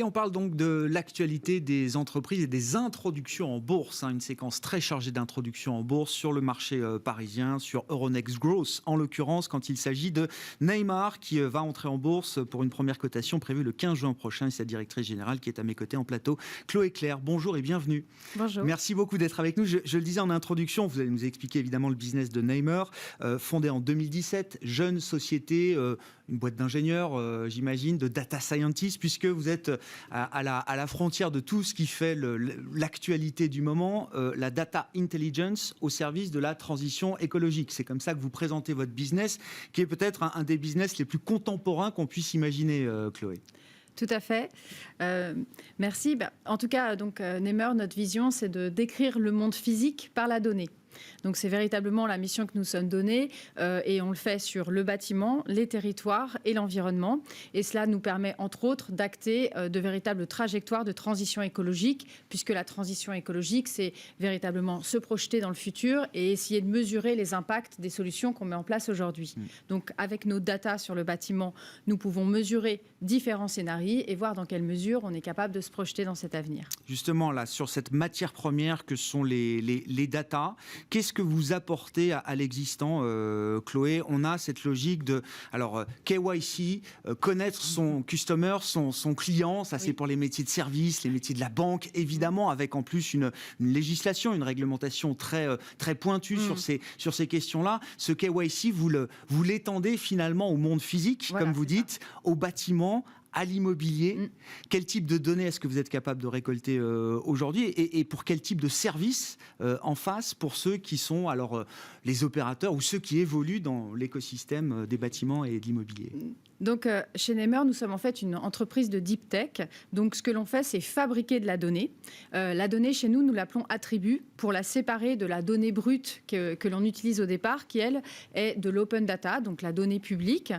on parle donc de l'actualité des entreprises et des introductions en bourse. Une séquence très chargée d'introductions en bourse sur le marché parisien, sur Euronext Growth, en l'occurrence, quand il s'agit de Neymar, qui va entrer en bourse pour une première cotation prévue le 15 juin prochain. Et sa directrice générale qui est à mes côtés en plateau, Chloé Claire. Bonjour et bienvenue. Bonjour. Merci beaucoup d'être avec nous. Je le disais en introduction, vous allez nous expliquer évidemment le business de Neymar, fondé en 2017, jeune société, une boîte d'ingénieurs, j'imagine, de data scientist, puisque vous êtes à la frontière de tout ce qui fait l'actualité du moment, la data intelligence au service de la transition écologique. C'est comme ça que vous présentez votre business, qui est peut-être un des business les plus contemporains qu'on puisse imaginer, Chloé. Tout à fait. Merci. En tout cas, Neymar, notre vision, c'est de décrire le monde physique par la donnée. Donc c'est véritablement la mission que nous sommes donnée et on le fait sur le bâtiment, les territoires et l'environnement. Et cela nous permet entre autres d'acter de véritables trajectoires de transition écologique, puisque la transition écologique, c'est véritablement se projeter dans le futur et essayer de mesurer les impacts des solutions qu'on met en place aujourd'hui. Donc avec nos data sur le bâtiment, nous pouvons mesurer différents scénarios et voir dans quelle mesure on est capable de se projeter dans cet avenir. Justement, là, sur cette matière première que sont les data, qu'est-ce que vous apportez à l'existant, Chloé? On a cette logique de KYC, connaître son customer, son client, ça c'est pour les métiers de service, les métiers de la banque, évidemment, avec en plus une législation, une réglementation très pointue sur ces questions-là. Ce KYC, vous l'étendez finalement au monde physique, voilà, comme vous dites, au bâtiment, à l'immobilier. Quel type de données est-ce que vous êtes capable de récolter aujourd'hui et pour quel type de service en face pour ceux qui sont les opérateurs ou ceux qui évoluent dans l'écosystème des bâtiments et de l'immobilier? Donc, chez Neymar, nous sommes en fait une entreprise de deep tech. Donc, ce que l'on fait, c'est fabriquer de la donnée. La donnée, chez nous, nous l'appelons attribut pour la séparer de la donnée brute que l'on utilise au départ, qui, elle, est de l'open data, donc la donnée publique,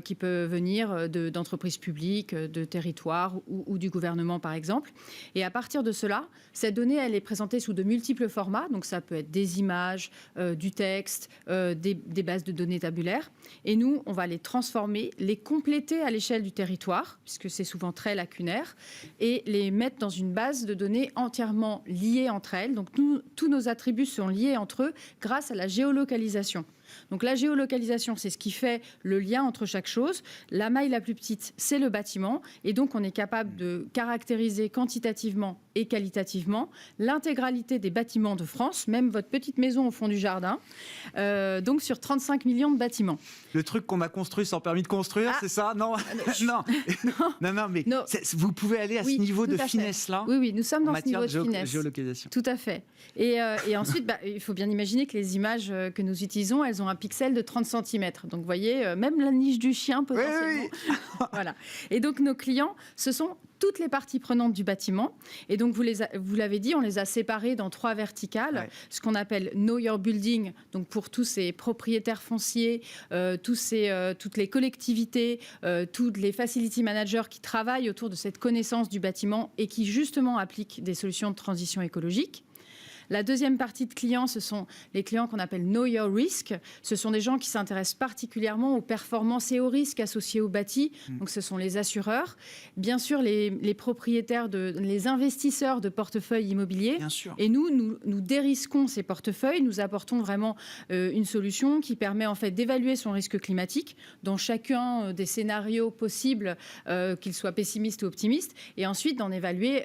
qui peut venir d'entreprises publiques, de territoires ou du gouvernement, par exemple. Et à partir de cela, cette donnée, elle est présentée sous de multiples formats. Donc, ça peut être des images, du texte, des bases de données tabulaires. Et nous, on va les transformer, les compléter à l'échelle du territoire, puisque c'est souvent très lacunaire, et les mettre dans une base de données entièrement liée entre elles. Donc, tous nos attributs sont liés entre eux grâce à la géolocalisation. Donc la géolocalisation, c'est ce qui fait le lien entre chaque chose. La maille la plus petite, c'est le bâtiment. Et donc, on est capable de caractériser quantitativement et qualitativement l'intégralité des bâtiments de France, même votre petite maison au fond du jardin, donc sur 35 millions de bâtiments. Le truc qu'on a construit sans permis de construire, c'est ça? Non, mais non. Vous pouvez aller à ce niveau de finesse-là? Oui, nous sommes dans ce niveau de finesse. Géolocalisation. Tout à fait. Et ensuite, il faut bien imaginer que les images que nous utilisons, elles ont un pixel de 30 cm. Donc, vous voyez, même la niche du chien, potentiellement. Oui. Voilà. Et donc, nos clients, ce sont toutes les parties prenantes du bâtiment. Et donc, vous l'avez dit, on les a séparés dans 3 verticales. Ce qu'on appelle Know Your Building, donc pour tous ces propriétaires fonciers, toutes les collectivités, tous les facility managers qui travaillent autour de cette connaissance du bâtiment et qui, justement, appliquent des solutions de transition écologique. La deuxième partie de clients, ce sont les clients qu'on appelle Know Your Risk. Ce sont des gens qui s'intéressent particulièrement aux performances et aux risques associés au bâti. Donc, ce sont les assureurs. Bien sûr, les propriétaires, les investisseurs de portefeuilles immobiliers. Bien sûr. Et nous dérisquons ces portefeuilles. Nous apportons vraiment une solution qui permet en fait d'évaluer son risque climatique dans chacun des scénarios possibles, qu'ils soient pessimistes ou optimistes. Et ensuite, d'en évaluer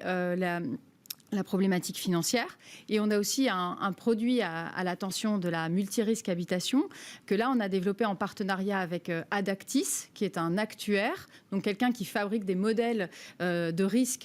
la problématique financière. Et on a aussi un produit à l'attention de la multirisque habitation que là, on a développé en partenariat avec Adactis, qui est un actuaire, donc quelqu'un qui fabrique des modèles de risque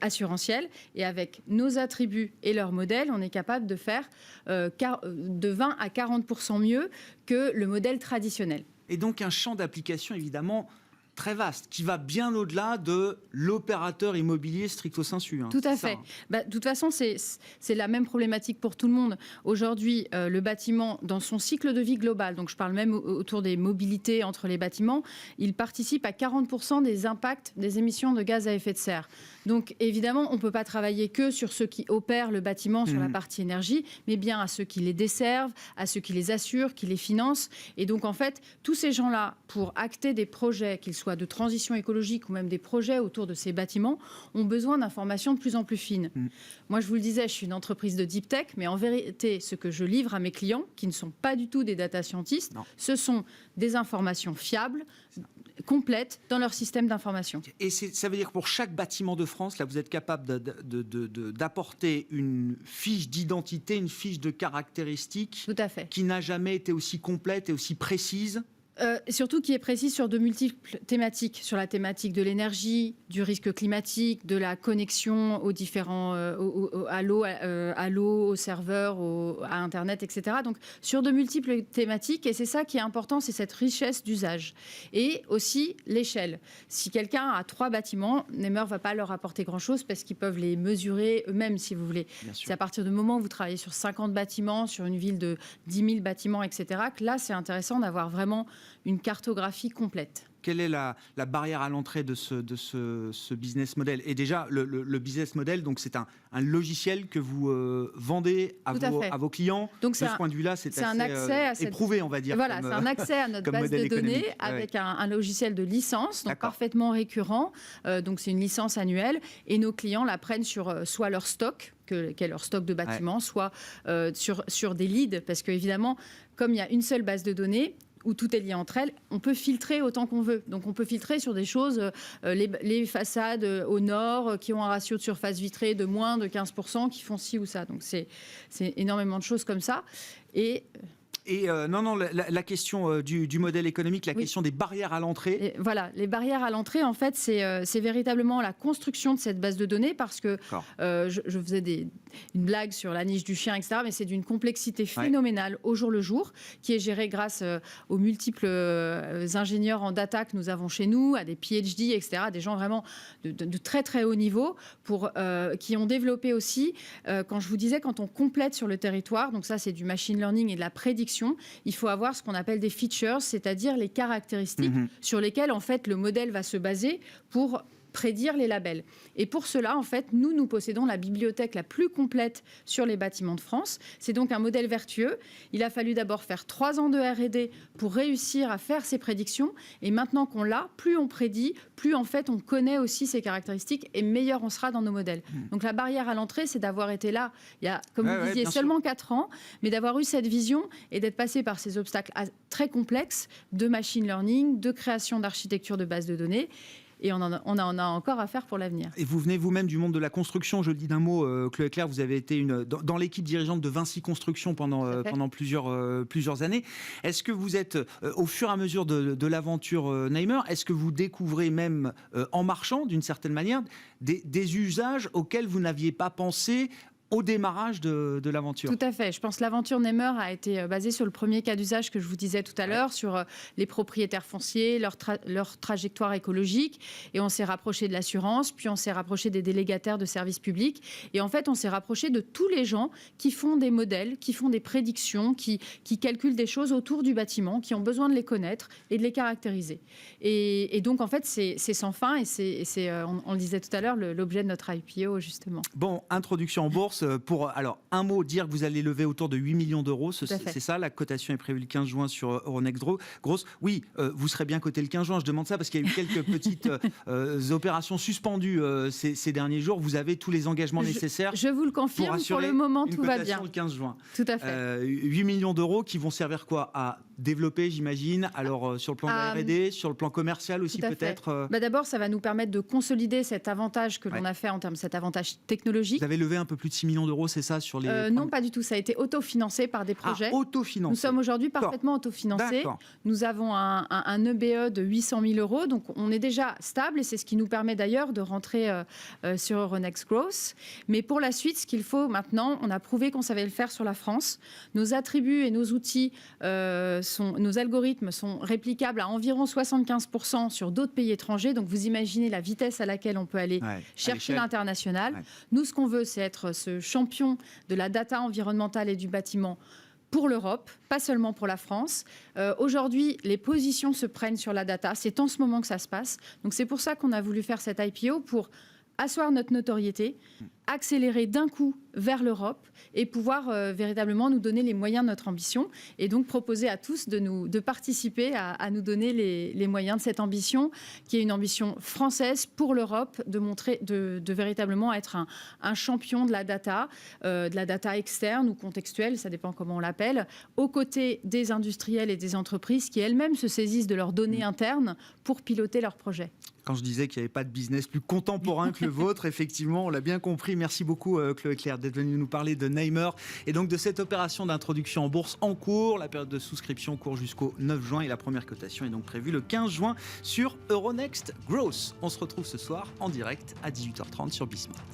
assurantiel. Et avec nos attributs et leurs modèles, on est capable de faire de 20 à 40% mieux que le modèle traditionnel. Et donc, un champ d'application, évidemment, très vaste, qui va bien au-delà de l'opérateur immobilier stricto sensu. Tout à fait. De toute façon, c'est la même problématique pour tout le monde. Aujourd'hui, le bâtiment, dans son cycle de vie global, donc je parle même autour des mobilités entre les bâtiments, il participe à 40% des impacts des émissions de gaz à effet de serre. Donc, évidemment, on ne peut pas travailler que sur ceux qui opèrent le bâtiment, sur la partie énergie, mais bien à ceux qui les desservent, à ceux qui les assurent, qui les financent. Et donc, en fait, tous ces gens-là, pour acter des projets, qu'ils soient soit de transition écologique ou même des projets autour de ces bâtiments, ont besoin d'informations de plus en plus fines. Moi, je vous le disais, je suis une entreprise de deep tech, mais en vérité, ce que je livre à mes clients, qui ne sont pas du tout des data scientists, ce sont des informations fiables, complètes dans leur système d'information. Et ça veut dire que pour chaque bâtiment de France, là, vous êtes capable d'apporter une fiche d'identité, une fiche de caractéristiques Tout à fait. Qui n'a jamais été aussi complète et aussi précise. Surtout qui est précis sur de multiples thématiques, sur la thématique de l'énergie, du risque climatique, de la connexion aux différents, à l'eau, aux serveurs, à Internet, etc. Donc sur de multiples thématiques, et c'est ça qui est important, c'est cette richesse d'usage. Et aussi l'échelle. Si quelqu'un a 3 bâtiments, Nemer ne va pas leur apporter grand-chose parce qu'ils peuvent les mesurer eux-mêmes, si vous voulez. C'est à partir du moment où vous travaillez sur 50 bâtiments, sur une ville de 10 000 bâtiments, etc., que là, c'est intéressant d'avoir vraiment une cartographie complète. Quelle est la barrière à l'entrée de ce business model? Et déjà, le business model, donc c'est un logiciel que vous vendez à vos clients. Donc de ce point de vue-là, c'est un accès à éprouvé, on va dire. Voilà, c'est un accès à notre base de données avec un logiciel de licence, donc parfaitement récurrent. Donc c'est une licence annuelle, et nos clients la prennent sur soit leur stock, qu'est leur stock de bâtiments, soit sur des leads, parce qu'évidemment, comme il y a une seule base de données, où tout est lié entre elles, on peut filtrer autant qu'on veut. Donc on peut filtrer sur des choses, les façades au nord qui ont un ratio de surface vitrée de moins de 15%, qui font ci ou ça. Donc c'est énormément de choses comme ça. Et la question du modèle économique, la question des barrières à l'entrée. Voilà, les barrières à l'entrée, en fait, c'est véritablement la construction de cette base de données, parce que je faisais une blague sur la niche du chien, etc., mais c'est d'une complexité phénoménale au jour le jour, qui est gérée grâce aux multiples ingénieurs en data que nous avons chez nous, à des PhD, etc., des gens vraiment de très très haut niveau, qui ont développé aussi, quand je vous disais, quand on complète sur le territoire, donc ça c'est du machine learning et de la prédiction, il faut avoir ce qu'on appelle des features, c'est-à-dire les caractéristiques sur lesquelles en fait le modèle va se baser pour prédire les labels. Et pour cela, en fait, nous possédons la bibliothèque la plus complète sur les bâtiments de France. C'est donc un modèle vertueux. Il a fallu d'abord faire 3 ans de R&D pour réussir à faire ces prédictions. Et maintenant qu'on l'a, plus on prédit, plus en fait on connaît aussi ces caractéristiques, et meilleur on sera dans nos modèles. Donc la barrière à l'entrée, c'est d'avoir été là il y a, comme vous disiez, seulement 4 ans, mais d'avoir eu cette vision et d'être passé par ces obstacles très complexes de machine learning, de création d'architecture de base de données. Et on en a encore à faire pour l'avenir. Et vous venez vous-même du monde de la construction, je le dis d'un mot, Chloé Clerc, vous avez été dans l'équipe dirigeante de Vinci Construction pendant plusieurs années. Est-ce que vous êtes, au fur et à mesure de l'aventure Nemer, est-ce que vous découvrez même, en marchant d'une certaine manière, des usages auxquels vous n'aviez pas pensé au démarrage de l'aventure? Tout à fait. Je pense que l'aventure Nemer a été basée sur le premier cas d'usage que je vous disais tout à l'heure, sur les propriétaires fonciers, leur trajectoire écologique. Et on s'est rapproché de l'assurance, puis on s'est rapproché des délégataires de services publics. Et en fait, on s'est rapproché de tous les gens qui font des modèles, qui font des prédictions, qui calculent des choses autour du bâtiment, qui ont besoin de les connaître et de les caractériser. Et donc, en fait, c'est sans fin, et c'est on le disait tout à l'heure, l'objet de notre IPO, justement. Bon, introduction en bourse. Pour, alors, un mot, dire que vous allez lever autour de 8 millions d'euros, c'est ça, la cotation est prévue le 15 juin sur Euronext Growth. Oui, vous serez bien coté le 15 juin, je demande ça parce qu'il y a eu quelques petites opérations suspendues ces derniers jours. Vous avez tous les engagements nécessaires. Je vous le confirme, pour le moment, tout va bien. Le 15 juin. Tout à fait. 8 millions d'euros qui vont servir quoi? À développer, j'imagine, alors sur le plan de la R&D, sur le plan commercial aussi peut-être D'abord, ça va nous permettre de consolider cet avantage que l'on a fait en termes de cet avantage technologique. Vous avez levé un peu plus de 6 millions d'euros, c'est ça sur les... Non, pas du tout. Ça a été autofinancé par des projets. Autofinancé. Nous sommes aujourd'hui parfaitement autofinancés. Nous avons un EBE de 800 000 euros. Donc, on est déjà stable, et c'est ce qui nous permet d'ailleurs de rentrer sur Euronext Growth. Mais pour la suite, ce qu'il faut maintenant, on a prouvé qu'on savait le faire sur la France. Nos attributs et nos outils, nos algorithmes sont réplicables à environ 75% sur d'autres pays étrangers. Donc, vous imaginez la vitesse à laquelle on peut aller chercher l'international. Nous, ce qu'on veut, c'est être ce champion de la data environnementale et du bâtiment pour l'Europe, pas seulement pour la France. Aujourd'hui, les positions se prennent sur la data. C'est en ce moment que ça se passe. Donc c'est pour ça qu'on a voulu faire cette IPO, pour asseoir notre notoriété, accélérer d'un coup vers l'Europe et pouvoir véritablement nous donner les moyens de notre ambition et donc proposer à tous de participer à nous donner les moyens de cette ambition qui est une ambition française pour l'Europe, de véritablement être un champion de la data externe ou contextuelle, ça dépend comment on l'appelle, aux côtés des industriels et des entreprises qui elles-mêmes se saisissent de leurs données internes pour piloter leurs projets. Quand je disais qu'il n'y avait pas de business plus contemporain que le vôtre, effectivement, on l'a bien compris. Merci beaucoup, Chloé Claire, d'être venue nous parler de Neymar et donc de cette opération d'introduction en bourse en cours. La période de souscription court jusqu'au 9 juin et la première cotation est donc prévue le 15 juin sur Euronext Growth. On se retrouve ce soir en direct à 18h30 sur Bismart.